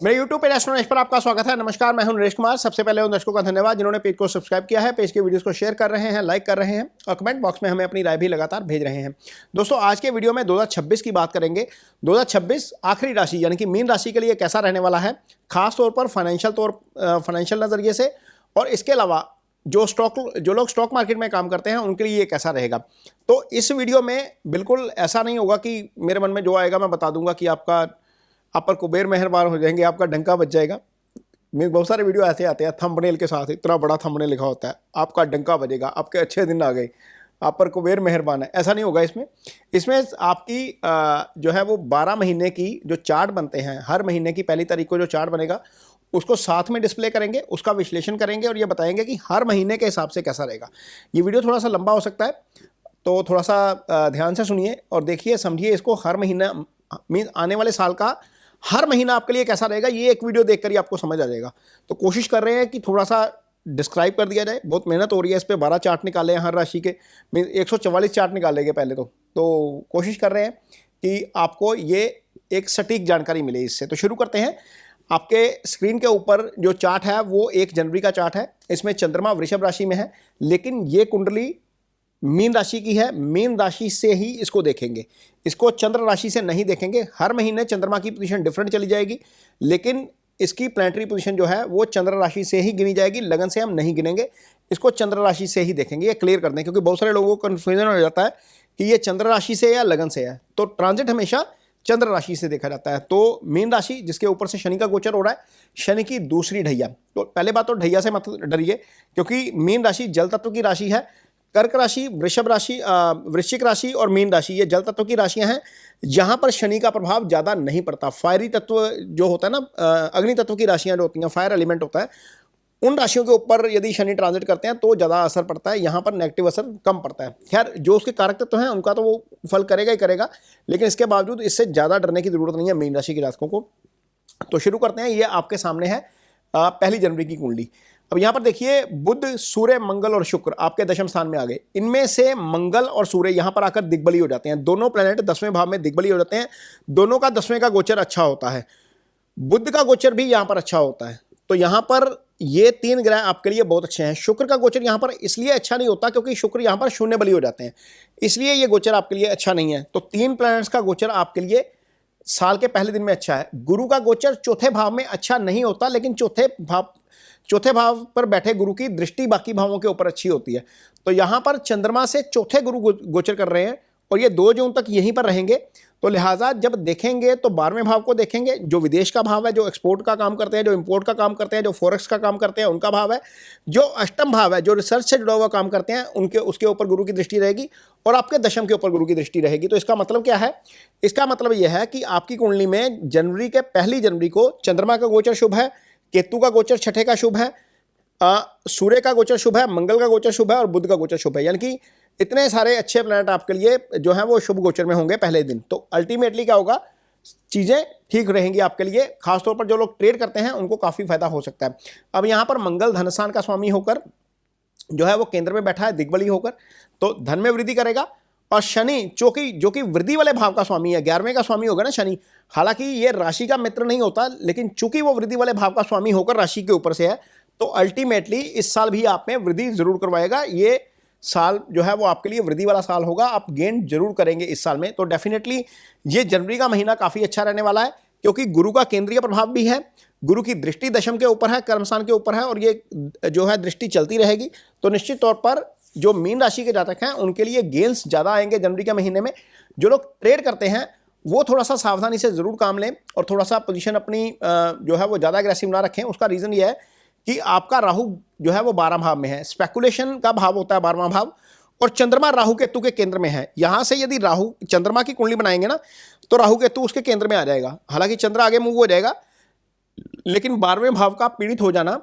मेरे YouTube page astro Naresh पर आपका स्वागत है। नमस्कार, मैं हूं नरेश कुमार। सबसे पहले उन दर्शकों का धन्यवाद जिन्होंने पेज को सब्सक्राइब किया है, पेज के वीडियोस को शेयर कर रहे हैं, लाइक कर रहे हैं और कमेंट बॉक्स में हमें अपनी राय भी लगातार भेज रहे हैं। दोस्तों, आज के वीडियो में 2026 की बात करेंगे। 2026 आखिरी राशि यानी कि मीन राशि के लिए कैसा रहने वाला है, खासतौर पर फाइनेंशियल नजरिए से, और इसके अलावा जो लोग स्टॉक मार्केट में काम करते हैं उनके लिए ये कैसा रहेगा। तो इस वीडियो में बिल्कुल ऐसा नहीं होगा कि मेरे मन में जो आएगा मैं बता दूंगा कि आप पर कुबेर मेहरबान हो जाएंगे, आपका डंका बज जाएगा। मेरे बहुत सारे वीडियो ऐसे आते हैं थंबनेल के साथ, इतना बड़ा थंबनेल लिखा होता है, आपका डंका बजेगा, आपके अच्छे दिन आ गए, आप पर कुबेर मेहरबान है। ऐसा नहीं होगा। इसमें आपकी जो है वो 12 महीने की जो चार्ट बनते हैं, हर महीने की पहली तारीख को जो चार्ट बनेगा उसको साथ में डिस्प्ले करेंगे, उसका विश्लेषण करेंगे और ये बताएंगे कि हर महीने के हिसाब से कैसा रहेगा। ये वीडियो थोड़ा सा लंबा हो सकता है, तो थोड़ा सा ध्यान से सुनिए और देखिए, समझिए इसको। हर महीना मीन आने वाले साल का हर महीना आपके लिए कैसा रहेगा, ये एक वीडियो देखकर ही आपको समझ आ जाएगा। तो कोशिश कर रहे हैं कि थोड़ा सा डिस्क्राइब कर दिया जाए। बहुत मेहनत हो रही है इस पर। 12 चार्ट निकाले हैं हर राशि के, 144 चार्ट निकालेंगे पहले तो कोशिश कर रहे हैं कि आपको ये एक सटीक जानकारी मिले इससे। तो शुरू करते हैं। आपके स्क्रीन के ऊपर जो चार्ट है वो 1 जनवरी का चार्ट है। इसमें चंद्रमा वृषभ राशि में है, लेकिन ये कुंडली मीन राशि की है। मीन राशि से ही इसको देखेंगे, इसको चंद्र राशि से नहीं देखेंगे। हर महीने चंद्रमा की पोजीशन डिफरेंट चली जाएगी, लेकिन इसकी प्लैनेटरी पोजीशन जो है वो चंद्र राशि से ही गिनी जाएगी। लगन से हम नहीं गिनेंगे, इसको चंद्र राशि से ही देखेंगे। ये क्लियर कर दें, क्योंकि बहुत सारे लोगों को कन्फ्यूजन हो जाता है कि ये चंद्र राशि से या लगन से है। तो ट्रांजिट हमेशा चंद्र राशि से देखा जाता है। तो मीन राशि जिसके ऊपर से शनि का गोचर हो रहा है, शनि की दूसरी ढैया। तो पहले बात तो ढैया से मत डरिए, क्योंकि मीन राशि जल तत्व की राशि है। कर्क राशि, वृषभ राशि, वृश्चिक राशि और मीन राशि ये जल तत्व की राशियां हैं, जहां पर शनि का प्रभाव ज़्यादा नहीं पड़ता। फायरी तत्व जो होता है ना, अग्नि तत्व की राशियां जो होती हैं, फायर एलिमेंट होता है, उन राशियों के ऊपर यदि शनि ट्रांजिट करते हैं तो ज़्यादा असर पड़ता है। यहाँ पर नेगेटिव असर कम पड़ता है। खैर, जो उसके कारक तत्व हैं उनका तो वो फल करेगा ही करेगा, लेकिन इसके बावजूद इससे ज़्यादा डरने की जरूरत नहीं है मीन राशि के जातकों को। तो शुरू करते हैं। ये आपके सामने है 1 जनवरी की कुंडली। अब यहाँ पर देखिए, बुध, सूर्य, मंगल और शुक्र आपके दशम स्थान में आ गए। इनमें से मंगल और सूर्य यहाँ पर आकर दिग्बली हो जाते हैं। दोनों प्लैनेट 10वें भाव में दिग्बली हो जाते हैं। दोनों का 10वें का गोचर अच्छा होता है। बुध का गोचर भी यहाँ पर अच्छा होता है। तो यहाँ पर ये 3 ग्रह आपके लिए बहुत अच्छे हैं। शुक्र का गोचर यहाँ पर इसलिए अच्छा नहीं होता क्योंकि शुक्र यहाँ पर शून्य बली हो जाते हैं, इसलिए ये गोचर आपके लिए अच्छा नहीं है। तो 3 प्लैनेट्स का गोचर आपके लिए साल के पहले दिन में अच्छा है। गुरु का गोचर चौथे भाव में अच्छा नहीं होता, लेकिन चौथे भाव पर बैठे गुरु की दृष्टि बाकी भावों के ऊपर अच्छी होती है। तो यहाँ पर चंद्रमा से चौथे गुरु गोचर कर रहे हैं और ये 2 जून तक यहीं पर रहेंगे। तो लिहाजा जब देखेंगे तो 12वें भाव को देखेंगे, जो विदेश का भाव है, जो एक्सपोर्ट का काम करते हैं, जो इंपोर्ट का काम करते हैं, जो फॉरेक्स का काम करते हैं, उनका भाव है। जो अष्टम भाव है, जो रिसर्च से जुड़ा हुआ काम करते हैं, उसके ऊपर गुरु की दृष्टि रहेगी और आपके दशम के ऊपर गुरु की दृष्टि रहेगी। तो इसका मतलब क्या है? इसका मतलब यह है कि आपकी कुंडली में जनवरी के 1 जनवरी को चंद्रमा का गोचर शुभ है, केतु का गोचर छठे का शुभ है, सूर्य का गोचर शुभ है, मंगल का गोचर शुभ है और बुध का गोचर शुभ है। यानी कि इतने सारे अच्छे प्लैनेट आपके लिए जो है वो शुभ गोचर में होंगे पहले दिन। तो अल्टीमेटली क्या होगा, चीज़ें ठीक रहेंगी आपके लिए। खासतौर पर जो लोग ट्रेड करते हैं उनको काफ़ी फायदा हो सकता है। अब यहाँ पर मंगल धनस्थान का स्वामी होकर जो है वो केंद्र में बैठा है, दिग्बली होकर, तो धन में वृद्धि करेगा। और शनि जो कि वृद्धि वाले भाव का स्वामी है, 11वें का स्वामी होगा ना शनि। हालांकि ये राशि का मित्र नहीं होता, लेकिन चूंकि वो वृद्धि वाले भाव का स्वामी होकर राशि के ऊपर से है, तो अल्टीमेटली इस साल भी आप में वृद्धि जरूर करवाएगा। ये साल जो है वो आपके लिए वृद्धि वाला साल होगा, आप गेन जरूर करेंगे इस साल में। तो डेफिनेटली ये जनवरी का महीना काफ़ी अच्छा रहने वाला है, क्योंकि गुरु का केंद्रीय प्रभाव भी है, गुरु की दृष्टि दशम के ऊपर है, कर्मस्थान के ऊपर है, और ये जो है दृष्टि चलती रहेगी। तो निश्चित तौर पर जो मीन राशि के जातक हैं उनके लिए गेन्स ज़्यादा आएंगे जनवरी के महीने में। जो लोग ट्रेड करते हैं वो थोड़ा सा सावधानी से ज़रूर काम लें और थोड़ा सा पोजीशन अपनी जो है वो ज़्यादा एग्रेसिव ना रखें। उसका रीज़न ये है कि आपका राहु जो है वो 12 भाव में है। स्पेकुलेशन का भाव होता है 12वां भाव, और चंद्रमा राहु केतु के केंद्र में है। यहाँ से यदि राहु चंद्रमा की कुंडली बनाएंगे ना, तो राहु केतु उसके केंद्र में आ जाएगा। हालांकि चंद्र आगे मूव हो जाएगा, लेकिन 12वें भाव का पीड़ित हो जाना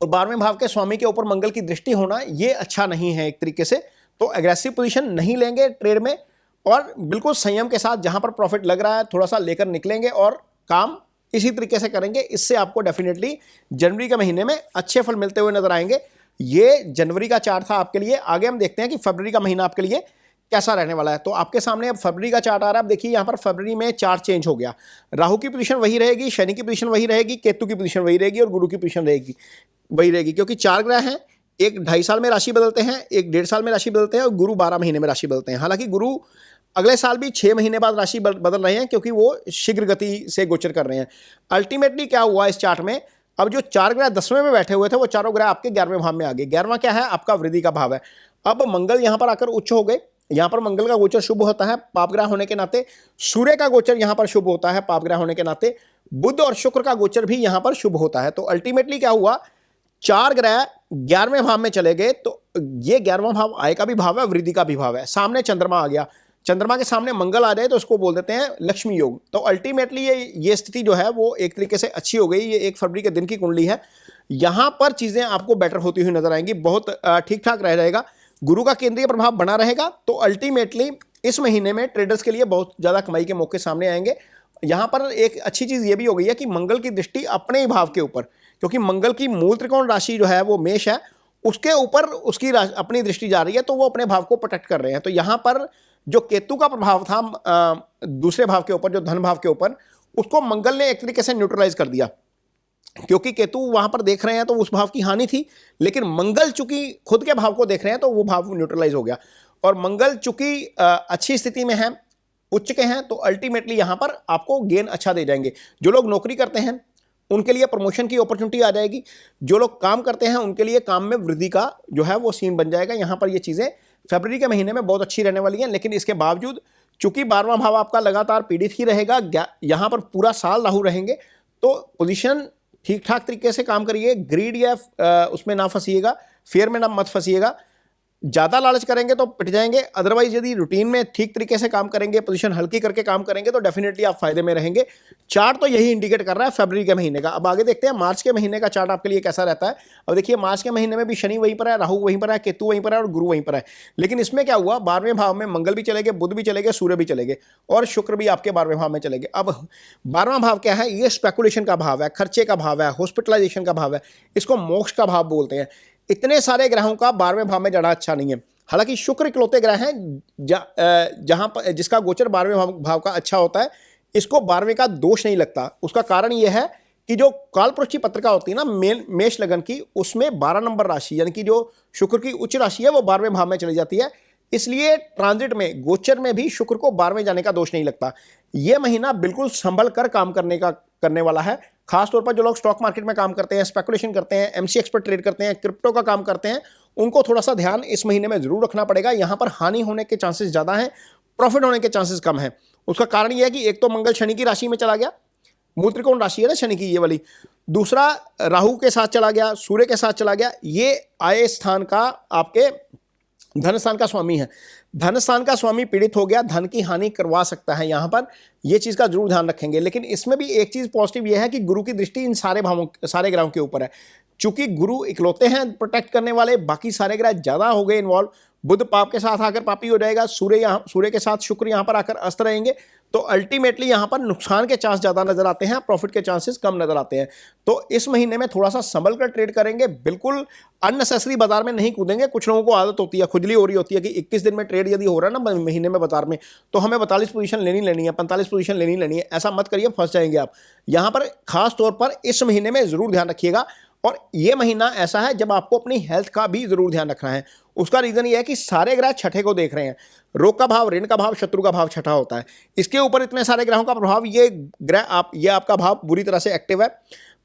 और 12वें भाव के स्वामी के ऊपर मंगल की दृष्टि होना, ये अच्छा नहीं है एक तरीके से। तो एग्रेसिव पोजीशन नहीं लेंगे ट्रेड में, और बिल्कुल संयम के साथ जहां पर प्रॉफिट लग रहा है थोड़ा सा लेकर निकलेंगे और काम इसी तरीके से करेंगे। इससे आपको डेफिनेटली जनवरी के महीने में अच्छे फल मिलते हुए नजर आएंगे। ये जनवरी का चार्ट था आपके लिए। आगे हम देखते हैं कि फरवरी का महीना आपके लिए कैसा रहने वाला है। तो आपके सामने अब फरवरी का चार्ट आ रहा है। अब देखिए यहाँ पर फरवरी में चार्ट चेंज हो गया, राहु की पोजीशन वही रहेगी, शनि की पोजीशन वही रहेगी, केतु की पोजीशन वही रहेगी और गुरु की पोजीशन वही रहेगी, क्योंकि 4 ग्रह हैं, एक 2.5 साल में राशि बदलते हैं, एक 1.5 साल में राशि बदलते हैं और गुरु 12 महीने में राशि बदलते हैं। हालांकि गुरु अगले साल भी 6 महीने बाद राशि बदल रहे हैं, क्योंकि वो शीघ्र गति से गोचर कर रहे हैं। अल्टीमेटली क्या हुआ इस चार्ट में, अब जो 4 ग्रह 10वें में बैठे हुए थे वो चारों ग्रह आपके 11वें भाव में आ गए। 11वां क्या है, आपका वृद्धि का भाव है। अब मंगल यहां पर आकर उच्च हो गए, यहां पर मंगल का गोचर शुभ होता है पाप ग्रह होने के नाते, सूर्य का गोचर यहां पर शुभ होता है पाप ग्रह होने के नाते, बुध और शुक्र का गोचर भी यहां पर शुभ होता है। तो अल्टीमेटली क्या हुआ, 4 ग्रह 11वें भाव में चले गए। तो ये 11वां भाव आय का भी भाव है, वृद्धि का भी भाव है। सामने चंद्रमा आ गया, चंद्रमा के सामने मंगल आ जाए तो उसको बोल देते हैं लक्ष्मी योग। तो अल्टीमेटली ये स्थिति जो है वो एक तरीके से अच्छी हो गई। ये 1 फरवरी के दिन की कुंडली है, यहां पर चीजें आपको बेटर होती हुई नजर आएंगी, बहुत ठीक ठाक रह जाएगा। गुरु का केंद्रीय प्रभाव बना रहेगा। तो अल्टीमेटली इस महीने में ट्रेडर्स के लिए बहुत ज्यादा कमाई के मौके सामने आएंगे। यहां पर एक अच्छी चीज ये भी हो गई है कि मंगल की दृष्टि अपने ही भाव के ऊपर, क्योंकि मंगल की मूल त्रिकोण राशि जो है वो मेष है, उसके ऊपर उसकी अपनी दृष्टि जा रही है, तो वो अपने भाव को प्रोटेक्ट कर रहे हैं। तो यहां पर जो केतु का प्रभाव था दूसरे भाव के ऊपर, जो धन भाव के ऊपर, उसको मंगल ने एक तरीके से न्यूट्रलाइज कर दिया, क्योंकि केतु वहां पर देख रहे हैं तो उस भाव की हानि थी, लेकिन मंगल चूंकि खुद के भाव को देख रहे हैं तो वो भाव न्यूट्रलाइज हो गया। और मंगल चूंकि अच्छी स्थिति में है, उच्च के हैं, तो अल्टीमेटली यहां पर आपको गेन अच्छा दे जाएंगे। जो लोग नौकरी करते हैं उनके लिए प्रमोशन की अपॉर्चुनिटी आ जाएगी, जो लोग काम करते हैं उनके लिए काम में वृद्धि का जो है वो सीन बन जाएगा। यहां पर ये चीजें फरवरी के महीने में बहुत अच्छी रहने वाली हैं। लेकिन इसके बावजूद चूंकि 12वां भाव आपका लगातार पीड़ित ही रहेगा, यहां पर पूरा साल राहु रहेंगे, तो पोजीशन ठीक ठाक तरीके से काम करिए, ग्रीड या उसमें ना फंसिएगा, फेयर में ना मत फंसिएगा। ज्यादा लालच करेंगे तो पिट जाएंगे, अदरवाइज यदि रूटीन में ठीक तरीके से काम करेंगे, पोजीशन हल्की करके काम करेंगे तो डेफिनेटली आप फायदे में रहेंगे। चार्ट तो यही इंडिकेट कर रहा है फरवरी के महीने का। अब आगे देखते हैं मार्च के महीने का चार्ट आपके लिए कैसा रहता है। अब देखिए मार्च के महीने में भी शनि वहीं पर है, राहु वहीं पर है, केतु वहीं पर है और गुरु वहीं पर है। लेकिन इसमें क्या हुआ, 12वें भाव में मंगल भी चले गए, बुध भी चले गए, सूर्य भी चले गए और शुक्र भी आपके 12वें भाव में चले गए। अब 12वां भाव क्या है, ये स्पेकुलेशन का भाव है, खर्चे का भाव है, हॉस्पिटलाइजेशन का भाव है, इसको मोक्ष का भाव बोलते हैं। इतने सारे ग्रहों का 12वें भाव में जाना अच्छा नहीं है। हालांकि शुक्र इकलौते ग्रह हैं जहां पर जिसका गोचर 12वें भाव का अच्छा होता है, इसको 12वें का दोष नहीं लगता। उसका कारण यह है कि जो कालपुरुष की पत्रिका होती है ना मेष लगन की, उसमें 12 नंबर राशि यानी कि जो शुक्र की उच्च राशि है वो 12वें भाव में चली जाती है। इसलिए ट्रांजिट में, गोचर में भी शुक्र को 12वें जाने का दोष नहीं लगता। यह महीना बिल्कुल संभल कर काम करने वाला है। खासतौर पर जो लोग स्टॉक मार्केट में काम करते हैं, स्पेकुलेशन करते हैं, एमसीएक्स पर ट्रेड करते हैं, क्रिप्टो का काम करते हैं, उनको थोड़ा सा ध्यान इस महीने में जरूर रखना पड़ेगा। यहां पर हानि होने के चांसेस ज्यादा हैं, प्रॉफिट होने के चांसेस कम हैं। उसका कारण यह है कि एक तो मंगल शनि की राशि में चला गया, मूल त्रिकोण राशि है ना शनि की ये वाली, दूसरा राहु के साथ चला गया, सूर्य के साथ चला गया। ये आय स्थान का, आपके धन स्थान का स्वामी है। धन स्थान का स्वामी पीड़ित हो गया, धन की हानि करवा सकता है। यहां पर यह चीज का जरूर ध्यान रखेंगे। लेकिन इसमें भी एक चीज पॉजिटिव यह है कि गुरु की दृष्टि इन सारे ग्रहों के ऊपर है। चूंकि गुरु इकलौते हैं प्रोटेक्ट करने वाले, बाकी सारे ग्रह ज्यादा हो गए इन्वॉल्व। बुध पाप के साथ आकर पापी हो जाएगा, सूर्य के साथ शुक्र यहां पर आकर अस्त रहेंगे, तो अल्टीमेटली यहां पर नुकसान के चांस ज्यादा नजर आते हैं, प्रॉफिट के चांसेस कम नजर आते हैं। तो इस महीने में थोड़ा सा संभल कर ट्रेड करेंगे, बिल्कुल अननेसेसरी बाजार में नहीं कूदेंगे। कुछ लोगों को आदत होती है, खुजली हो रही होती है कि 21 दिन में ट्रेड यदि हो रहा है ना महीने में बाजार में, तो हमें 42 पोजीशन लेनी है, 45 पोजीशन लेनी है। ऐसा मत करिए, फंस जाएंगे आप। यहां पर खास तौर पर इस महीने में जरूर ध्यान रखिएगा। और यह महीना ऐसा है जब आपको अपनी हेल्थ का भी जरूर ध्यान रखना है। उसका रीजन यह है कि सारे ग्रह छठे को देख रहे हैं। रोग का भाव, ऋण का भाव, शत्रु का भाव छठा होता है। इसके ऊपर इतने सारे ग्रहों का प्रभाव, ये आपका भाव बुरी तरह से एक्टिव है।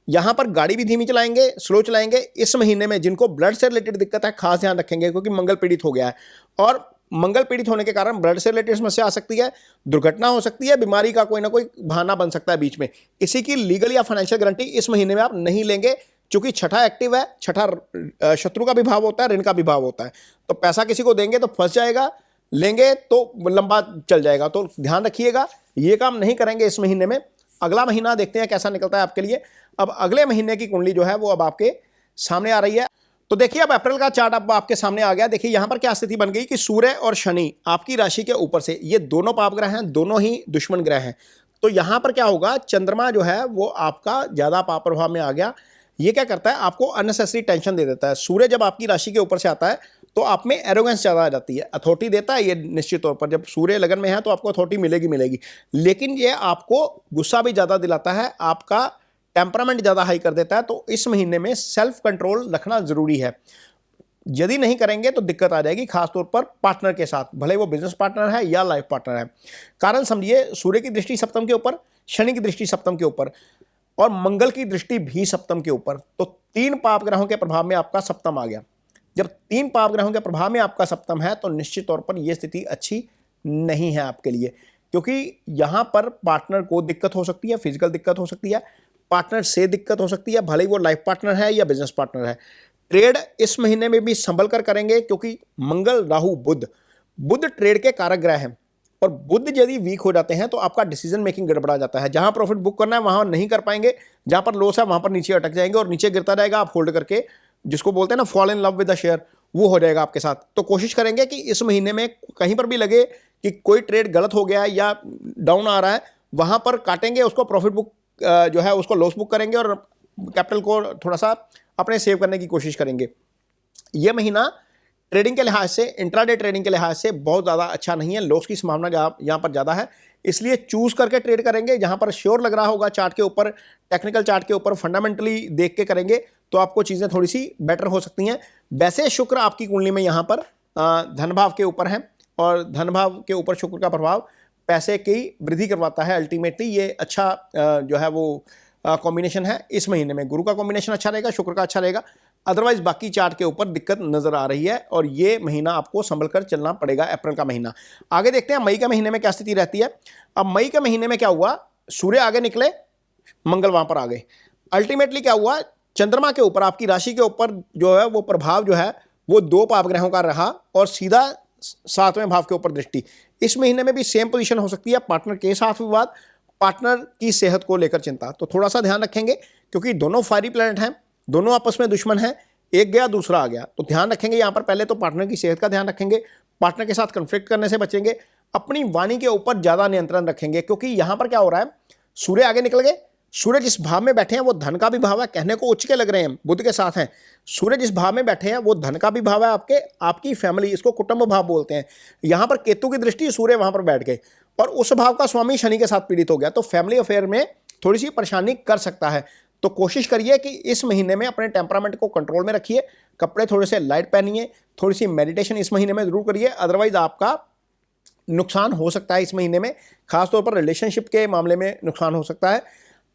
यहां पर गाड़ी भी धीमी चलाएंगे, स्लो चलाएंगे। इस महीने में जिनको ब्लड से रिलेटेड दिक्कत है, खास ध्यान रखेंगे, क्योंकि मंगल पीड़ित हो गया है और मंगल पीड़ित होने के कारण ब्लड से रिलेटेड समस्या आ सकती है, दुर्घटना हो सकती है, बीमारी का कोई ना कोई बहाना बन सकता है बीच में। इसी की लीगल या फाइनेंशियल गारंटी इस महीने में आप नहीं लेंगे, क्योंकि छठा एक्टिव है। छठा शत्रु का भी भाव होता है, ऋण का भी भाव होता है। तो पैसा किसी को देंगे तो फंस जाएगा, लेंगे तो लंबा चल जाएगा। तो ध्यान रखिएगा, ये काम नहीं करेंगे इस महीने में। अगला महीना देखते हैं कैसा निकलता है आपके लिए। अब अगले महीने की कुंडली जो है वो अब आपके सामने आ रही है। तो देखिए अब अप्रैल का चार्ट अब आपके सामने आ गया। देखिए यहां पर क्या स्थिति बन गई कि सूर्य और शनि आपकी राशि के ऊपर से, ये दोनों पाप ग्रह हैं, दोनों ही दुश्मन ग्रह हैं। तो यहां पर क्या होगा, चंद्रमा जो है वो आपका ज्यादा पाप प्रभाव में आ गया। ये क्या करता है, आपको अननेसेसरी टेंशन दे देता है। सूर्य जब आपकी राशि के ऊपर से आता है तो आप में एरोगेंस ज़्यादा आ जाती है। अथॉरिटी देता है ये निश्चित तौर पर, जब सूर्य लगन में है तो आपको अथॉरिटी मिलेगी मिलेगी, लेकिन ये आपको गुस्सा भी ज़्यादा दिलाता है, आपका टेम्परामेंट ज़्यादा हाई कर देता है। तो इस महीने में सेल्फ कंट्रोल रखना ज़रूरी है। यदि नहीं करेंगे तो दिक्कत आ जाएगी, खासतौर पर पार्टनर के साथ, भले वो बिजनेस पार्टनर है या लाइफ पार्टनर है। कारण समझिए, सूर्य की दृष्टि सप्तम के ऊपर, शनि की दृष्टि सप्तम के ऊपर और मंगल की दृष्टि भी सप्तम के ऊपर। तो 3 पाप ग्रहों के प्रभाव में आपका सप्तम आ गया। जब 3 पाप ग्रहों के प्रभाव में आपका सप्तम है तो निश्चित तौर पर यह स्थिति अच्छी नहीं है आपके लिए, क्योंकि यहां पर पार्टनर को दिक्कत हो सकती है, फिजिकल दिक्कत हो सकती है, पार्टनर से दिक्कत हो सकती है, भले ही वो लाइफ पार्टनर है या बिजनेस पार्टनर है। ट्रेड इस महीने में भी संभल कर करेंगे, क्योंकि मंगल, राहु, बुध ट्रेड के कारक ग्रह हैं, और बुध यदि वीक हो जाते हैं तो आपका डिसीजन मेकिंग गड़बड़ा जाता है। जहां प्रॉफिट बुक करना है वहां नहीं कर पाएंगे, जहां पर लॉस है वहां पर नीचे अटक जाएंगे और नीचे गिरता रहेगा, आप होल्ड करके, जिसको बोलते हैं ना fall in love with the share, वो हो जाएगा आपके साथ। तो कोशिश करेंगे कि इस महीने में कहीं पर भी लगे कि कोई ट्रेड गलत हो गया है या डाउन आ रहा है, वहां पर काटेंगे उसको, प्रॉफिट बुक जो है उसको लॉस बुक करेंगे और कैपिटल को थोड़ा सा अपने सेव करने की कोशिश करेंगे। यह महीना ट्रेडिंग के लिहाज से, इंट्राडे ट्रेडिंग के लिहाज से बहुत ज़्यादा अच्छा नहीं है, लॉस की संभावना यहाँ पर ज़्यादा है। इसलिए चूज करके ट्रेड करेंगे, जहां पर श्योर लग रहा होगा चार्ट के ऊपर, टेक्निकल चार्ट के ऊपर फंडामेंटली देख के करेंगे तो आपको चीज़ें थोड़ी सी बेटर हो सकती हैं। वैसे शुक्र आपकी कुंडली में यहाँ पर धन भाव के ऊपर है, और धन भाव के ऊपर शुक्र का प्रभाव पैसे की वृद्धि करवाता है। अल्टीमेटली ये अच्छा जो है वो कॉम्बिनेशन है इस महीने में। गुरु का कॉम्बिनेशन अच्छा रहेगा, शुक्र का अच्छा रहेगा, अदरवाइज बाकी चार्ट के ऊपर दिक्कत नजर आ रही है, और ये महीना आपको संभल कर चलना पड़ेगा, अप्रैल का महीना। आगे देखते हैं मई के महीने में क्या स्थिति रहती है। अब मई के महीने में क्या हुआ, सूर्य आगे निकले, मंगल वहां पर आ गए। अल्टीमेटली क्या हुआ, चंद्रमा के ऊपर, आपकी राशि के ऊपर जो है वो प्रभाव जो है वो 2 पाप ग्रहों का रहा, और सीधा 7वें भाव के ऊपर दृष्टि। इस महीने में भी सेम पोजीशन हो सकती है, पार्टनर के साथ विवाद, पार्टनर की सेहत को लेकर चिंता। तो थोड़ा सा ध्यान रखेंगे, क्योंकि दोनों फायरी प्लैनेट हैं, दोनों आपस में दुश्मन हैं, एक गया दूसरा आ गया, तो ध्यान रखेंगे यहाँ पर। पहले तो पार्टनर की सेहत का ध्यान रखेंगे, पार्टनर के साथ कन्फ्लिक्ट करने से बचेंगे, अपनी वाणी के ऊपर ज्यादा नियंत्रण रखेंगे, क्योंकि यहाँ पर क्या हो रहा है, सूर्य आगे निकल गए। सूर्य जिस भाव में बैठे हैं वो धन का भी भाव है, कहने को उच्च के लग रहे हैं, बुध के साथ हैं। सूर्य जिस भाव में बैठे हैं वो धन का भी भाव है, आपकी फैमिली, इसको कुटुंब भाव बोलते हैं। यहाँ पर केतु की दृष्टि, सूर्य वहां पर बैठ गए, और उस भाव का स्वामी शनि के साथ पीड़ित हो गया, तो फैमिली अफेयर में थोड़ी सी परेशानी कर सकता है। तो कोशिश करिए कि इस महीने में अपने टेम्परामेंट को कंट्रोल में रखिए, कपड़े थोड़े से लाइट पहनिए, थोड़ी सी मेडिटेशन इस महीने में जरूर करिए, अदरवाइज आपका नुकसान हो सकता है इस महीने में, खासतौर पर रिलेशनशिप के मामले में नुकसान हो सकता है।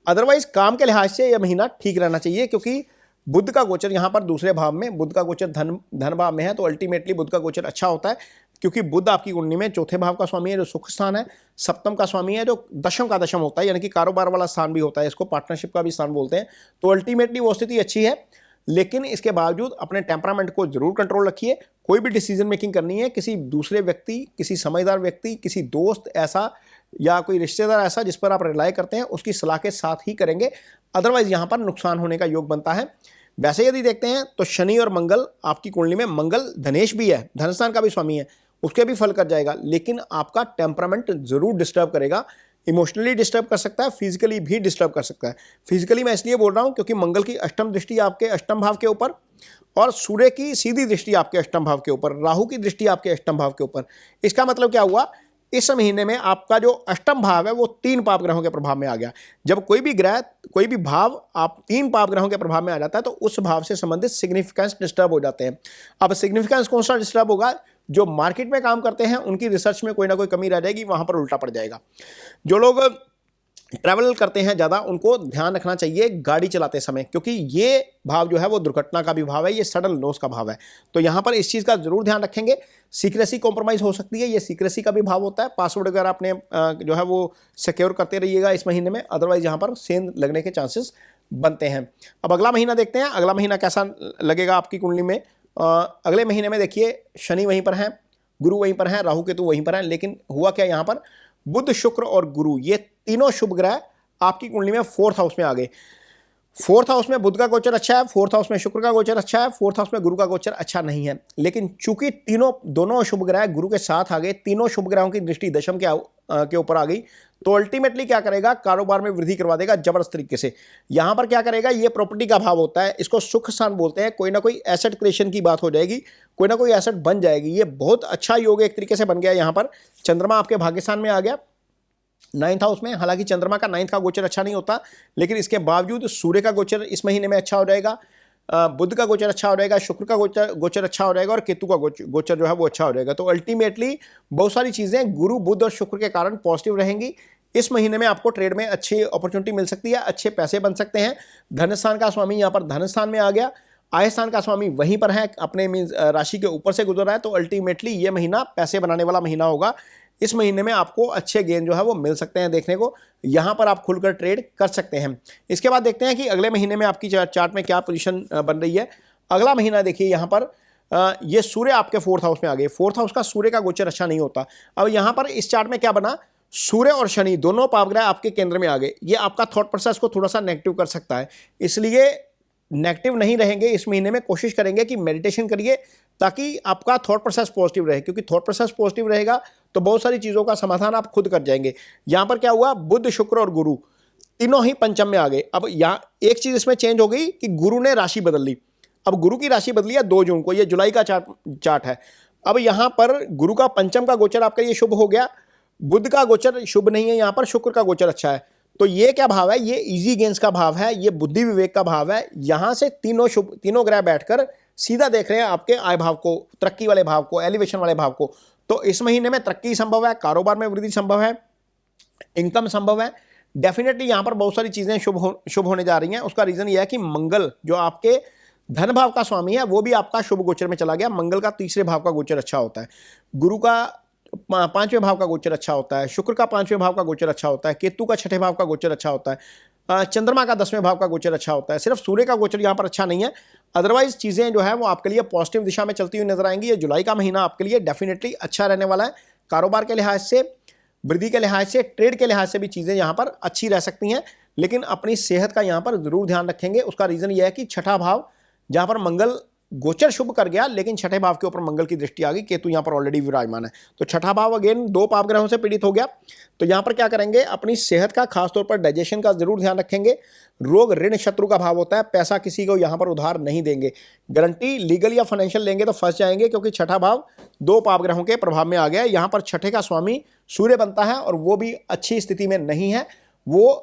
अदरवाइज काम के लिहाज से यह महीना ठीक रहना चाहिए, क्योंकि बुध का गोचर यहाँ पर दूसरे भाव में, बुध का गोचर धन भाव में है, तो अल्टीमेटली बुध का गोचर अच्छा होता है, क्योंकि बुध आपकी कुंडली में 4थे भाव का स्वामी है, जो सुख स्थान है, सप्तम का स्वामी है, जो दशम का दशम होता है, यानी कि कारोबार वाला स्थान भी होता है, इसको पार्टनरशिप का भी स्थान बोलते हैं। तो अल्टीमेटली वो स्थिति अच्छी है, लेकिन इसके बावजूद अपने टेम्परामेंट को जरूर कंट्रोल रखिए। कोई भी डिसीजन मेकिंग करनी है, किसी दूसरे व्यक्ति, किसी समझदार व्यक्ति, किसी दोस्त ऐसा या कोई रिश्तेदार ऐसा जिस पर आप रिलाई करते हैं, उसकी सलाह के साथ ही करेंगे, अदरवाइज यहाँ पर नुकसान होने का योग बनता है। वैसे यदि देखते हैं तो शनि और मंगल आपकी कुंडली में, मंगल धनेश भी है, धनस्थान का भी स्वामी है, उसके भी फल कर जाएगा, लेकिन आपका टेम्परामेंट जरूर डिस्टर्ब करेगा, इमोशनली डिस्टर्ब कर सकता है, फिजिकली भी डिस्टर्ब कर सकता है। फिजिकली मैं इसलिए बोल रहा हूं क्योंकि मंगल की अष्टम दृष्टि आपके अष्टम भाव के ऊपर, और सूर्य की सीधी दृष्टि आपके अष्टम भाव के ऊपर, राहु की दृष्टि आपके अष्टम भाव के ऊपर। इसका मतलब क्या हुआ, इस महीने में आपका जो अष्टम भाव है वो 3 पाप ग्रहों के प्रभाव में आ गया। जब कोई भी ग्रह, कोई भी भाव आप 3 पाप ग्रहों के प्रभाव में आ जाता है तो उस भाव से संबंधित सिग्निफिकेंस डिस्टर्ब हो जाते हैं। अब सिग्निफिकेंस कौन सा डिस्टर्ब होगा, जो मार्केट में काम करते हैं उनकी रिसर्च में कोई ना कोई कमी रह जाएगी, वहां पर उल्टा पड़ जाएगा। जो लोग ट्रैवल करते हैं ज़्यादा, उनको ध्यान रखना चाहिए गाड़ी चलाते समय, क्योंकि ये भाव जो है वो दुर्घटना का भी भाव है, ये सडन लॉस का भाव है। तो यहाँ पर इस चीज़ का जरूर ध्यान रखेंगे। सीक्रेसी कॉम्प्रोमाइज़ हो सकती है, ये सीक्रेसी का भी भाव होता है। पासवर्ड अगर आपने जो है वो सिक्योर करते रहिएगा इस महीने में, अदरवाइज यहाँ पर सेंध लगने के चांसेस बनते हैं। अब अगला महीना देखते हैं, अगला महीना कैसा लगेगा आपकी कुंडली में। अगले महीने में देखिए, शनि वहीं पर हैं, गुरु वहीं पर हैं, राहु केतु वहीं पर हैं, लेकिन हुआ क्या यहाँ पर, बुध, शुक्र और गुरु, ये तीनों शुभ ग्रह आपकी कुंडली में 4th हाउस में आ गए। फोर्थ हाउस में बुध का गोचर अच्छा है, फोर्थ हाउस में शुक्र का गोचर अच्छा है, फोर्थ हाउस में गुरु का गोचर अच्छा नहीं है। लेकिन चूंकि दोनों शुभ ग्रह गुरु के साथ आ गए, तीनों शुभ ग्रहों की दृष्टि दशम के ऊपर आ गई, तो अल्टीमेटली क्या करेगा, कारोबार में वृद्धि करवा देगा जबरदस्त तरीके से। यहां पर क्या करेगा, ये प्रॉपर्टी का भाव होता है, इसको सुख स्थान बोलते हैं। कोई ना कोई एसेट क्रिएशन की बात हो जाएगी, कोई ना कोई एसेट बन जाएगी। ये बहुत अच्छा योग एक तरीके से बन गया। यहां पर चंद्रमा आपके भाग्यस्थान में आ गया 9th हाउस में। हालांकि चंद्रमा का 9th का गोचर अच्छा नहीं होता, लेकिन इसके बावजूद सूर्य का गोचर इस महीने में अच्छा हो जाएगा, बुध का गोचर अच्छा हो जाएगा, शुक्र का गोचर अच्छा हो जाएगा, और केतु का गोचर जो है वो अच्छा हो जाएगा। तो अल्टीमेटली बहुत सारी चीजें गुरु बुध और शुक्र के कारण पॉजिटिव रहेंगी। इस महीने में आपको ट्रेड में अच्छी अपॉर्चुनिटी मिल सकती है, अच्छे पैसे बन सकते हैं। धन स्थान का स्वामी यहाँ पर धन स्थान में आ गया, आय स्थान का स्वामी वहीं पर है, अपने मींस राशि के ऊपर से गुजर रहा है। तो अल्टीमेटली ये महीना पैसे बनाने वाला महीना होगा। इस महीने में आपको अच्छे गेन जो है वो मिल सकते हैं देखने को, यहां पर आप खुलकर ट्रेड कर सकते हैं। इसके बाद देखते हैं कि अगले महीने में आपकी चार्ट में क्या पोजीशन बन रही है। अगला महीना देखिए, यहां पर ये सूर्य आपके फोर्थ हाउस में आ गए। फोर्थ हाउस का सूर्य का गोचर अच्छा नहीं होता। अब यहां पर इस चार्ट में क्या बना, सूर्य और शनि दोनों पापग्रह आपके केंद्र में आ गए। ये आपका थॉट प्रोसेस को थोड़ा सा नेगेटिव कर सकता है, इसलिए नेगेटिव नहीं रहेंगे इस महीने में। कोशिश करेंगे कि मेडिटेशन करिए ताकि आपका थॉट प्रोसेस पॉजिटिव रहे, क्योंकि थॉट प्रोसेस पॉजिटिव रहेगा तो बहुत सारी चीज़ों का समाधान आप खुद कर जाएंगे। यहां पर क्या हुआ, बुध शुक्र और गुरु तीनों ही पंचम में आ गए। अब यहाँ एक चीज़ इसमें चेंज हो गई कि गुरु ने राशि बदल ली। अब गुरु की राशि बदली है 2 जून को, ये जुलाई का चार्ट है। अब यहां पर गुरु का पंचम का गोचर आपका ये शुभ हो गया, बुध का गोचर शुभ नहीं है, यहां पर शुक्र का गोचर अच्छा है। तो ये क्या भाव है, ये इजी गेन्स का भाव है, ये बुद्धि विवेक का भाव है। यहां से तीनों ग्रह बैठकर सीधा देख रहे हैं आपके आय भाव को, तरक्की वाले भाव को, एलिवेशन वाले भाव को। तो इस महीने में तरक्की संभव है, कारोबार में वृद्धि संभव है, इनकम संभव है। डेफिनेटली यहां पर बहुत सारी चीजें शुभ होने जा रही हैं। उसका रीजन यह है कि मंगल जो आपके धन भाव का स्वामी है वो भी आपका शुभ गोचर में चला गया। मंगल का तीसरे भाव का गोचर अच्छा होता है, गुरु का 5वें भाव का गोचर अच्छा होता है, शुक्र का 5वें भाव का गोचर अच्छा होता है, केतु का 6ठे भाव का गोचर अच्छा होता है, चंद्रमा का 10वें भाव का गोचर अच्छा होता है। सिर्फ सूर्य का गोचर यहाँ पर अच्छा नहीं है, अदरवाइज चीजें जो है वो आपके लिए पॉजिटिव दिशा में चलती हुई नजर आएंगी। ये जुलाई का महीना आपके लिए डेफिनेटली अच्छा रहने वाला है। कारोबार के लिहाज से, वृद्धि के लिहाज से, ट्रेड के लिहाज से भी चीजें यहाँ पर अच्छी रह सकती हैं, लेकिन अपनी सेहत का यहाँ पर जरूर ध्यान रखेंगे। उसका रीजन यह है कि 6ठा भाव जहाँ पर मंगल गोचर शुभ कर गया, लेकिन 6ठे भाव के ऊपर मंगल की दृष्टि आ गई, केतु यहां पर ऑलरेडी विराजमान है। तो 6ठा भाव अगेन 2 पाप ग्रहों से पीड़ित हो गया। तो यहां पर क्या करेंगे, अपनी सेहत का, खासतौर पर डाइजेशन का जरूर ध्यान रखेंगे। रोग ऋण शत्रु का भाव होता है, पैसा किसी को यहां पर उधार नहीं देंगे। गारंटी लीगल या फाइनेंशियल लेंगे तो फंस जाएंगे, क्योंकि 6ठा भाव 2 पाप ग्रहों के प्रभाव में आ गया। यहां पर 6ठे का स्वामी सूर्य बनता है, और वो भी अच्छी स्थिति में नहीं है, वो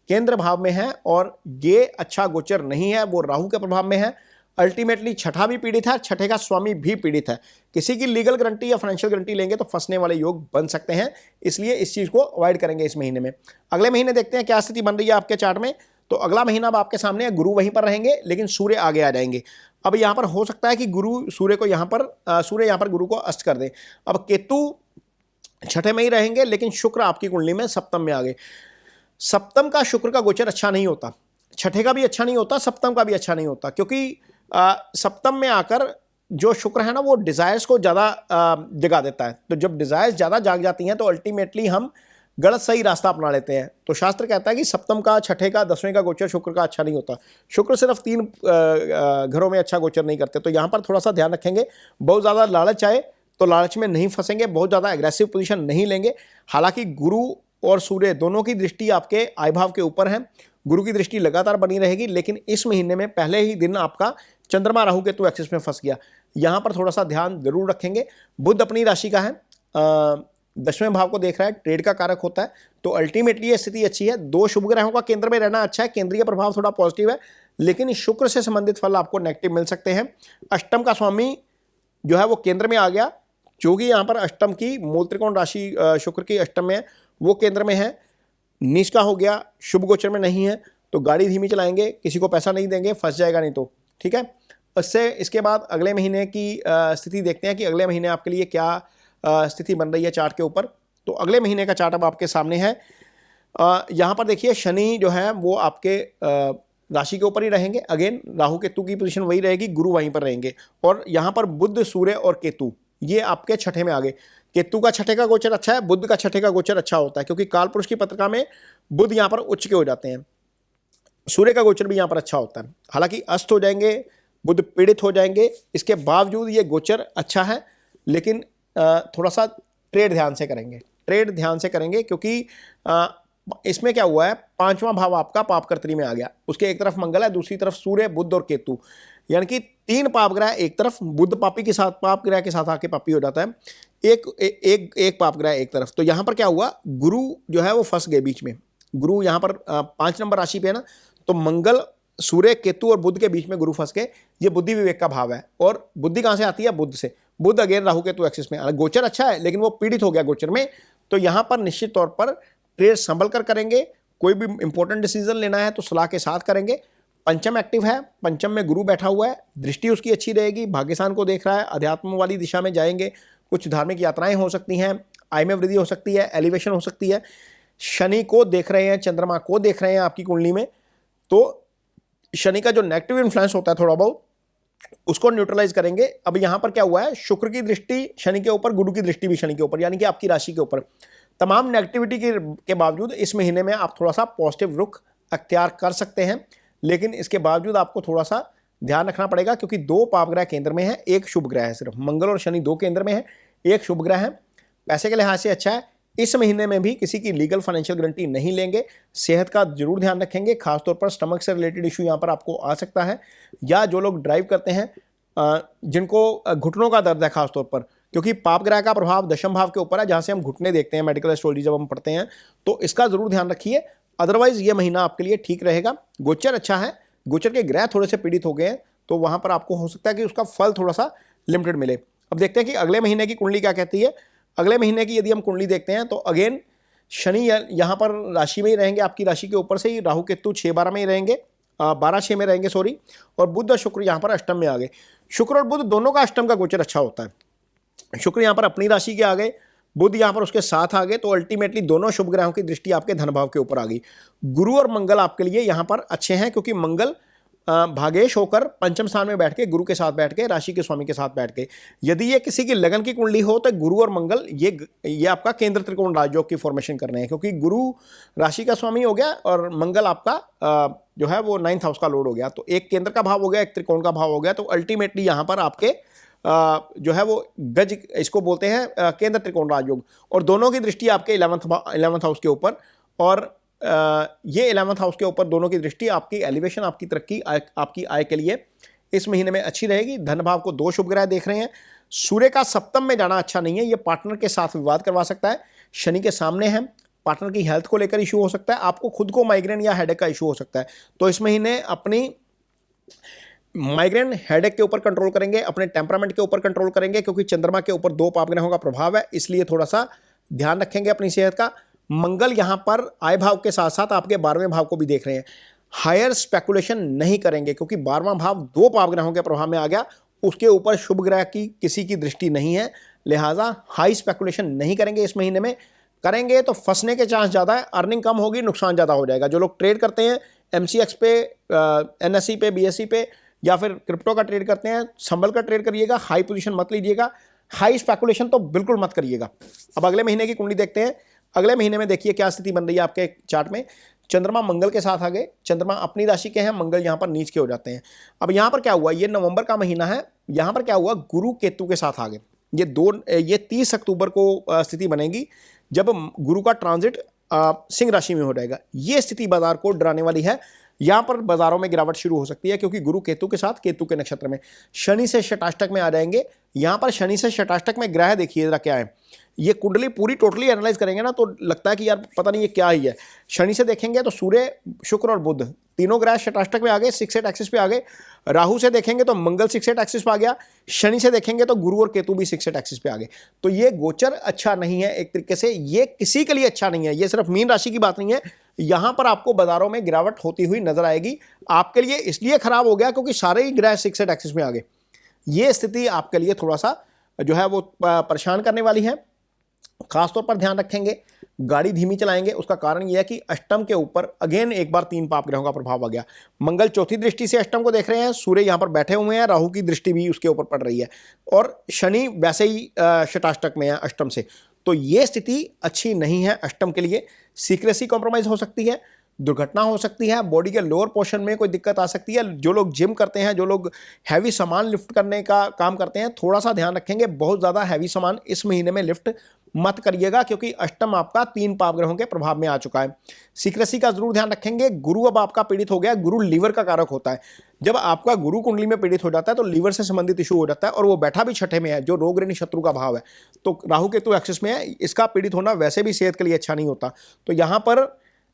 केंद्र भाव में है, और ये अच्छा गोचर नहीं है, वो राहु के प्रभाव में है। अल्टीमेटली 6ठा भी पीड़ित है, 6ठे का स्वामी भी पीड़ित है। किसी की लीगल गारंटी या फाइनेंशियल गारंटी लेंगे तो फंसने वाले योग बन सकते हैं, इसलिए इस चीज को अवॉइड करेंगे इस महीने में। अगले महीने देखते हैं क्या स्थिति बन रही है आपके चार्ट में। तो अगला महीना अब आपके सामने है, गुरु वहीं पर रहेंगे, लेकिन सूर्य आगे आ जाएंगे। अब यहां पर हो सकता है कि सूर्य यहां पर गुरु को अस्त कर दे। अब केतु 6ठे में ही रहेंगे, लेकिन शुक्र आपकी कुंडली में सप्तम में आ गए। सप्तम का शुक्र का गोचर अच्छा नहीं होता, 6ठे का भी अच्छा नहीं होता, सप्तम का भी अच्छा नहीं होता, क्योंकि सप्तम में आकर जो शुक्र है ना वो डिजायर्स को ज्यादा जगा देता है। तो जब डिजायर्स ज्यादा जाग जाती हैं तो अल्टीमेटली हम गलत सही रास्ता अपना लेते हैं। तो शास्त्र कहता है कि सप्तम का, 6ठे का, 10वें का गोचर शुक्र का अच्छा नहीं होता। शुक्र सिर्फ 3 घरों में अच्छा गोचर नहीं करते। तो यहां पर थोड़ा सा ध्यान रखेंगे, बहुत ज्यादा लालच आए तो लालच में नहीं फंसेंगे, बहुत ज्यादा एग्रेसिव पोजीशन नहीं लेंगे। हालांकि गुरु और सूर्य दोनों की दृष्टि आपके आय भाव के ऊपर है, गुरु की दृष्टि लगातार बनी रहेगी, लेकिन इस महीने में पहले ही दिन आपका चंद्रमा राहु केतु एक्सिस में फंस गया। यहां पर थोड़ा सा ध्यान जरूर रखेंगे। बुध अपनी राशि का है, 10वें भाव को देख रहा है, ट्रेड का कारक होता है। तो अल्टीमेटली ये स्थिति अच्छी है। 2 शुभ ग्रहों का केंद्र में रहना अच्छा है, केंद्रीय प्रभाव थोड़ा पॉजिटिव है, लेकिन शुक्र से संबंधित फल आपको नेगेटिव मिल सकते हैं। अष्टम का स्वामी जो है वो केंद्र में आ गया, जो कि यहाँ पर अष्टम की मूल त्रिकोण राशि शुक्र की अष्टम में है, वो केंद्र में है। नीच का हो गया, शुभ गोचर में नहीं है, तो गाड़ी धीमी चलाएंगे, किसी को पैसा नहीं देंगे, फंस जाएगा नहीं तो, ठीक है। इसके बाद अगले महीने की स्थिति देखते हैं कि अगले महीने आपके लिए क्या स्थिति बन रही है चार्ट के ऊपर। तो अगले महीने का चार्ट अब आपके सामने है। यहाँ पर देखिए शनि जो है वो आपके राशि के ऊपर ही रहेंगे। अगेन राहु केतु की पोजीशन वही रहेगी, गुरु वहीं पर रहेंगे, और यहाँ पर बुध सूर्य और केतु ये आपके 6ठे में आ गए। केतु का 6ठे का गोचर अच्छा है, बुध का 6ठे का गोचर अच्छा होता है, क्योंकि काल पुरुष की पत्रिका में बुध यहाँ पर उच्च के हो जाते हैं। सूर्य का गोचर भी यहाँ पर अच्छा होता है। हालांकि अस्त हो जाएंगे, बुध पीड़ित हो जाएंगे, इसके बावजूद ये गोचर अच्छा है। लेकिन थोड़ा सा ट्रेड ध्यान से करेंगे, ट्रेड ध्यान से करेंगे, क्योंकि इसमें क्या हुआ है, पांचवां भाव आपका पापकर्त्री में आ गया। उसके एक तरफ मंगल है, दूसरी तरफ सूर्य, बुध और केतु, यानी कि 3 पाप ग्रह एक तरफ, बुध पापी के साथ, पाप ग्रह के साथ आके पापी हो जाता है, एक पाप ग्रह एक तरफ। तो यहां पर क्या हुआ, गुरु जो है वो फंस गए बीच में। गुरु यहां पर 5 नंबर राशि पे है ना, तो मंगल, सूर्य, केतु और बुध के बीच में गुरु फंस गए। ये बुद्धि विवेक का भाव है, और बुद्धि कहां से आती है, बुध से। बुध अगेन राहु केतु एक्सिस में, गोचर अच्छा है लेकिन वो पीड़ित हो गया गोचर में। तो यहां पर निश्चित तौर पर ट्रेड संभल कर करेंगे। कोई भी इंपॉर्टेंट डिसीजन लेना है तो सलाह के साथ करेंगे। पंचम एक्टिव है, पंचम में गुरु बैठा हुआ है, दृष्टि उसकी अच्छी रहेगी, भाग्यस्थान को देख रहा है, अध्यात्म वाली दिशा में जाएंगे, कुछ धार्मिक यात्राएं हो सकती हैं, आय में वृद्धि हो सकती है, एलिवेशन हो सकती है। शनि को देख रहे हैं, चंद्रमा को देख रहे हैं आपकी कुंडली में, तो शनि का जो नेगेटिव इन्फ्लुएंस होता है थोड़ा बहुत, उसको न्यूट्रलाइज करेंगे। अब यहां पर क्या हुआ है, शुक्र की दृष्टि शनि के ऊपर, गुरु की दृष्टि भी शनि के ऊपर, यानी कि आपकी राशि के ऊपर। तमाम नेगेटिविटी के बावजूद इस महीने में आप थोड़ा सा पॉजिटिव रुख अख्तियार कर सकते हैं, लेकिन इसके बावजूद आपको थोड़ा सा ध्यान रखना पड़ेगा, क्योंकि 2 पापग्रह केंद्र में है, 1 शुभ ग्रह है। सिर्फ मंगल और शनि 2 केंद्र में है, 1 शुभ ग्रह है। पैसे के लिहाज से अच्छा है। इस महीने में भी किसी की लीगल फाइनेंशियल गारंटी नहीं लेंगे। सेहत का जरूर ध्यान रखेंगे, खासतौर पर स्टमक से रिलेटेड इशू यहाँ पर आपको आ सकता है, या जो लोग ड्राइव करते हैं, जिनको घुटनों का दर्द है खासतौर पर, क्योंकि पाप ग्रह का प्रभाव दशम भाव के ऊपर है, जहां से हम घुटने देखते हैं मेडिकल एस्ट्रोलॉजी जब हम पढ़ते हैं, तो इसका जरूर ध्यान रखिए। अदरवाइज ये महीना आपके लिए ठीक रहेगा। गोचर अच्छा है, गोचर के ग्रह थोड़े से पीड़ित हो गए हैं, तो वहां पर आपको हो सकता है कि उसका फल थोड़ा सा लिमिटेड मिले। अब देखते हैं कि अगले महीने की कुंडली क्या कहती है। अगले महीने की यदि हम कुंडली देखते हैं तो अगेन शनि यहाँ पर राशि में ही रहेंगे, आपकी राशि के ऊपर से ही। राहु केतु 6-12 में ही रहेंगे, 12-6 में रहेंगे सॉरी, और बुध और शुक्र यहाँ पर अष्टम में आ गए। शुक्र और बुध दोनों का अष्टम का गोचर अच्छा होता है। शुक्र यहाँ पर अपनी राशि के आ गए, बुध यहाँ पर उसके साथ आ गए, तो अल्टीमेटली दोनों शुभ ग्रहों की दृष्टि आपके धन भाव के ऊपर आ गई। गुरु और मंगल आपके लिए यहाँ पर अच्छे हैं, क्योंकि मंगल भागेश होकर पंचम स्थान में बैठ के, गुरु के साथ बैठ के, राशि के स्वामी के साथ बैठ के, यदि ये किसी की लगन की कुंडली हो तो गुरु और मंगल ये आपका केंद्र त्रिकोण राजयोग की फॉर्मेशन कर रहे हैं, क्योंकि गुरु राशि का स्वामी हो गया और मंगल आपका जो है वो 9th हाउस का लॉर्ड हो गया। तो एक केंद्र का भाव हो गया, एक त्रिकोण का भाव हो गया। तो अल्टीमेटली यहाँ पर आपके जो है वो गज, इसको बोलते हैं केंद्र त्रिकोण राजयोग, और दोनों की दृष्टि आपके 11th हाउस के ऊपर, और ये 11th हाउस के ऊपर दोनों की दृष्टि आपकी एलिवेशन, आपकी तरक्की, आपकी आय के लिए इस महीने में अच्छी रहेगी। धन भाव को 2 शुभ ग्रह देख रहे हैं। सूर्य का सप्तम में जाना अच्छा नहीं है, ये पार्टनर के साथ विवाद करवा सकता है। शनि के सामने है, पार्टनर की हेल्थ को लेकर इशू हो सकता है, आपको खुद को माइग्रेन या हेडेक का इशू हो सकता है। तो इस महीने अपनी माइग्रेन हेडेक के ऊपर कंट्रोल करेंगे, अपने टेम्परामेंट के ऊपर कंट्रोल करेंगे, क्योंकि चंद्रमा के ऊपर 2 पाप ग्रहों का प्रभाव है, इसलिए थोड़ा सा ध्यान रखेंगे अपनी सेहत का। मंगल यहां पर आय भाव के साथ साथ आपके 12वें भाव को भी देख रहे हैं। हायर स्पेकुलेशन नहीं करेंगे, क्योंकि 12वां भाव 2 पाप ग्रहों के प्रभाव में आ गया, उसके ऊपर शुभ ग्रह की किसी की दृष्टि नहीं है, लिहाजा हाई स्पेकुलेशन नहीं करेंगे। इस महीने में करेंगे तो फंसने के चांस ज़्यादा है, अर्निंग कम होगी, नुकसान ज़्यादा हो जाएगा। जो लोग ट्रेड करते हैं MCX पे, NSE पे, BSE पे, या फिर क्रिप्टो का ट्रेड करते हैं, संभल कर ट्रेड करिएगा, हाई पोजीशन मत लीजिएगा, हाई स्पेकुलेशन तो बिल्कुल मत करिएगा। अब अगले महीने की कुंडली देखते हैं। अगले महीने में देखिए क्या स्थिति बन रही है आपके चार्ट में। चंद्रमा मंगल के साथ आ गए, चंद्रमा अपनी राशि के हैं, मंगल यहाँ पर नीच के हो जाते हैं। अब यहाँ पर क्या हुआ, ये नवंबर का महीना है, यहाँ पर क्या हुआ, गुरु केतु के साथ आ गए। ये 30 अक्टूबर को स्थिति बनेगी, जब गुरु का ट्रांजिट सिंह राशि में हो जाएगा। ये स्थिति बाजार को डराने वाली है। यहाँ पर बाजारों में गिरावट शुरू हो सकती है, क्योंकि गुरु केतु के साथ, केतु के नक्षत्र में, शनि से षटाष्टक में आ जाएंगे। यहाँ पर शनि से षटाष्टक में ग्रह देखिए जरा क्या है। ये कुंडली पूरी टोटली एनालाइज करेंगे ना, तो लगता है कि यार पता नहीं ये क्या ही है। शनि से देखेंगे तो सूर्य, शुक्र और बुध तीनों ग्रह षटाष्टक में आ गए, 6-8 एक्सिस पे आ गए। राहु से देखेंगे तो मंगल 6-8 एक्सिस पे आ गया। शनि से देखेंगे तो गुरु और केतु भी 6-8 एक्सिस पे आ गए। तो ये गोचर अच्छा नहीं है, एक तरीके से ये किसी के लिए अच्छा नहीं है। ये सिर्फ मीन राशि की बात नहीं है, यहां पर आपको बाजारों में गिरावट होती हुई नजर आएगी। आपके लिए इसलिए खराब हो गया क्योंकि सारे ही ग्रह 6-8 एक्सिस में आ गए। ये स्थिति आपके लिए थोड़ा सा जो है वो परेशान करने वाली है। खासतौर पर ध्यान रखेंगे, गाड़ी धीमी चलाएंगे। उसका कारण यह है कि अष्टम के ऊपर अगेन एक बार 3 पाप ग्रहों का प्रभाव आ गया। मंगल चौथी दृष्टि से अष्टम को देख रहे हैं, सूर्य यहां पर बैठे हुए हैं, राहु की दृष्टि भी उसके ऊपर पड़ रही है, और शनि वैसे ही षटाष्टक में है अष्टम से। तो ये स्थिति अच्छी नहीं है अष्टम के लिए। सीक्रेसी कॉम्प्रोमाइज हो सकती है। दुर्घटना हो सकती है, बॉडी के लोअर पोर्शन में कोई दिक्कत आ सकती है। जो लोग जिम करते हैं, जो लोग हैवी सामान लिफ्ट करने का काम करते हैं, थोड़ा सा ध्यान रखेंगे, बहुत ज़्यादा हैवी सामान इस महीने में लिफ्ट मत करिएगा, क्योंकि अष्टम आपका 3 पाप ग्रहों के प्रभाव में आ चुका है। सीक्रेसी का जरूर ध्यान रखेंगे। गुरु अब आपका पीड़ित हो गया। गुरु लीवर का कारक होता है। जब आपका गुरु कुंडली में पीड़ित हो जाता है तो लीवर से संबंधित इशू हो जाता है, और वो बैठा भी छठे में है, जो रोग ऋणी शत्रु का भाव है। तो राहु केतु एक्सिस में है, इसका पीड़ित होना वैसे भी सेहत के लिए अच्छा नहीं होता। तो यहां पर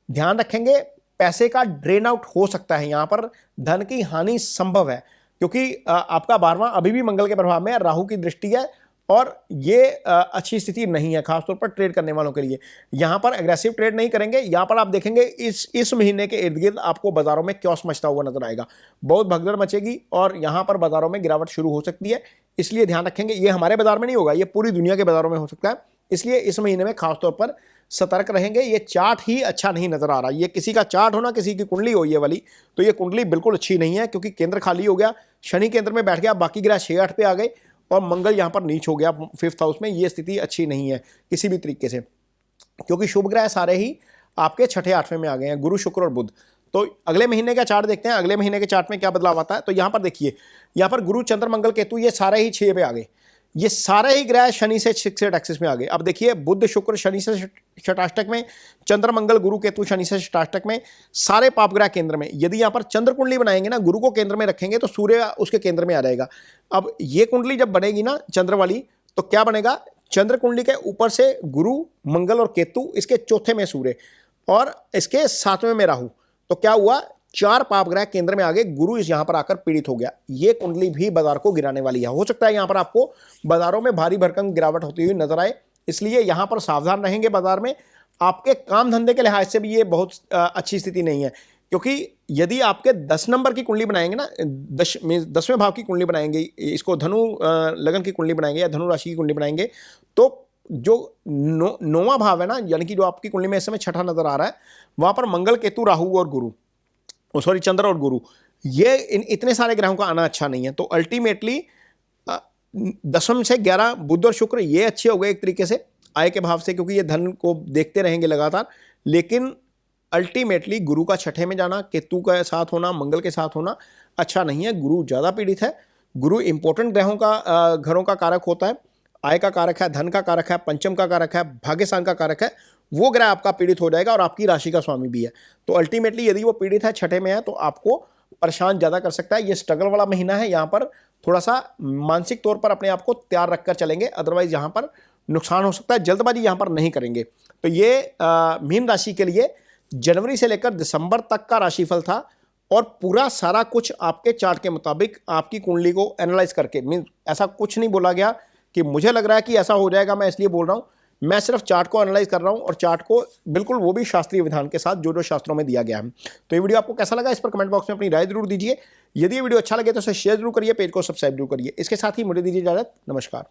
ध्यान रखेंगे, पैसे का ड्रेन आउट हो सकता है, यहां पर धन की हानि संभव है, क्योंकि आपका 12वां अभी भी मंगल के प्रभाव में है, राहु की दृष्टि है, और ये अच्छी स्थिति नहीं है खासतौर पर ट्रेड करने वालों के लिए। यहां पर एग्रेसिव ट्रेड नहीं करेंगे। यहां पर आप देखेंगे इस महीने के इर्द गिर्द आपको बाजारों में क्योस मचता हुआ नजर आएगा, बहुत भगदड़ मचेगी, और यहां पर बाजारों में गिरावट शुरू हो सकती है। इसलिए ध्यान रखेंगे, ये हमारे बाजार में नहीं होगा, ये पूरी दुनिया के बाजारों में हो सकता है। इसलिए इस महीने में खासतौर पर सतर्क रहेंगे। ये चार्ट ही अच्छा नहीं नजर आ रहा। ये किसी का चार्ट होना, किसी की कुंडली हो ये वाली, तो ये कुंडली बिल्कुल अच्छी नहीं है, क्योंकि केंद्र खाली हो गया, शनि केंद्र में बैठ गया, बाकी ग्रह 6-8 पे आ गए, और मंगल यहां पर नीच हो गया 5th हाउस में। ये स्थिति अच्छी नहीं है किसी भी तरीके से, क्योंकि शुभ ग्रह सारे ही आपके 6ठे-8वें में आ गए हैं, गुरु शुक्र और बुध। तो अगले महीने का चार्ट देखते हैं, अगले महीने के चार्ट में क्या बदलाव आता है। तो यहां पर देखिए, यहां पर गुरु चंद्र मंगल केतु ये सारे ही 6 पे आ गए। ये सारे ही ग्रह शनि से 6 एक्सिस में आ गए। अब देखिए, बुध शुक्र शनि से षटाष्टक में, चंद्र मंगल गुरु केतु शनि से षटाष्टक में, सारे पाप ग्रह केंद्र में। यदि यहाँ पर चंद्र कुंडली बनाएंगे ना, गुरु को केंद्र में रखेंगे, तो सूर्य उसके केंद्र में आ जाएगा। अब ये कुंडली जब बनेगी ना चंद्र वाली, तो क्या बनेगा, चंद्र कुंडली के ऊपर से गुरु मंगल और केतु, इसके चौथे में सूर्य, और इसके 7वें में राहु। तो क्या हुआ, 4 पाप ग्रह केंद्र में आ गए। गुरु इस यहां पर आकर पीड़ित हो गया। ये कुंडली भी बाजार को गिराने वाली है। हो सकता है यहां पर आपको बाजारों में भारी भरकम गिरावट होती हुई नजर आए, इसलिए यहां पर सावधान रहेंगे। बाजार में आपके काम धंधे के लिहाज से भी ये बहुत अच्छी स्थिति नहीं है, क्योंकि यदि आपके 10 नंबर की कुंडली बनाएंगे ना, 10वें भाव की कुंडली बनाएंगे, इसको धनु लगन की कुंडली बनाएंगे या धनु राशि की कुंडली बनाएंगे, तो जो 9वां भाव है ना, यानी कि जो आपकी कुंडली में इस समय 6ठा नजर आ रहा है, वहां पर मंगल केतु राहु और गुरु, सॉरी चंद्र और गुरु, ये इतने सारे ग्रहों का आना अच्छा नहीं है। तो अल्टीमेटली 10वें से 11 बुध और शुक्र ये अच्छे हो गए एक तरीके से आय के भाव से, क्योंकि ये धन को देखते रहेंगे लगातार। लेकिन अल्टीमेटली गुरु का 6ठे में जाना, केतु के साथ होना, मंगल के साथ होना अच्छा नहीं है। गुरु ज़्यादा पीड़ित है। गुरु इंपॉर्टेंट ग्रहों का घरों का कारक होता है, आय का कारक है, धन का कारक है, पंचम का कारक है, भाग्यस्थान का कारक है। वो ग्रह आपका पीड़ित हो जाएगा, और आपकी राशि का स्वामी भी है। तो अल्टीमेटली यदि वो पीड़ित है, 6ठे में है, तो आपको परेशान ज़्यादा कर सकता है। ये स्ट्रगल वाला महीना है। यहाँ पर थोड़ा सा मानसिक तौर पर अपने आप को तैयार रखकर चलेंगे, अदरवाइज यहाँ पर नुकसान हो सकता है। जल्दबाजी यहाँ पर नहीं करेंगे। तो ये मीन राशि के लिए जनवरी से लेकर दिसंबर तक का राशिफल था, और पूरा सारा कुछ आपके चार्ट के मुताबिक आपकी कुंडली को एनालाइज करके, मीन ऐसा कुछ नहीं बोला गया कि मुझे लग रहा है कि ऐसा हो जाएगा, मैं इसलिए बोल रहा हूँ। मैं सिर्फ चार्ट को एनालाइज कर रहा हूं, और चार्ट को बिल्कुल वो भी शास्त्रीय विधान के साथ, जो जो शास्त्रों में दिया गया है। तो ये वीडियो आपको कैसा लगा, इस पर कमेंट बॉक्स में अपनी राय जरूर दीजिए। यदि ये वीडियो अच्छा लगे तो इसे शेयर जरूर करिए, पेज को सब्सक्राइब जरूर करिए। इसके साथ ही मुझे दीजिए इजाजत। नमस्कार।